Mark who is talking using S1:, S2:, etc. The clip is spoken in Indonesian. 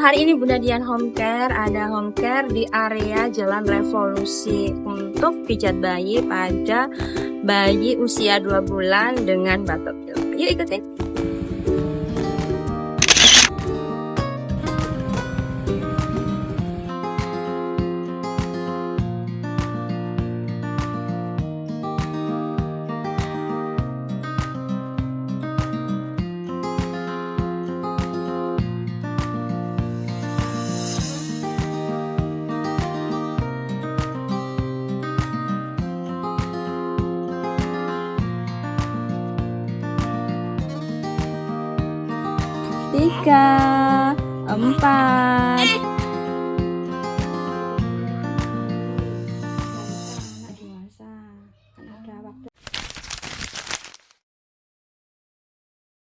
S1: Hari ini Bunda Dian Home Care ada home care di area Jalan Revolusi untuk pijat bayi pada bayi usia 2 bulan dengan batuk pilek. Yuk ikutin. Tiga, 4,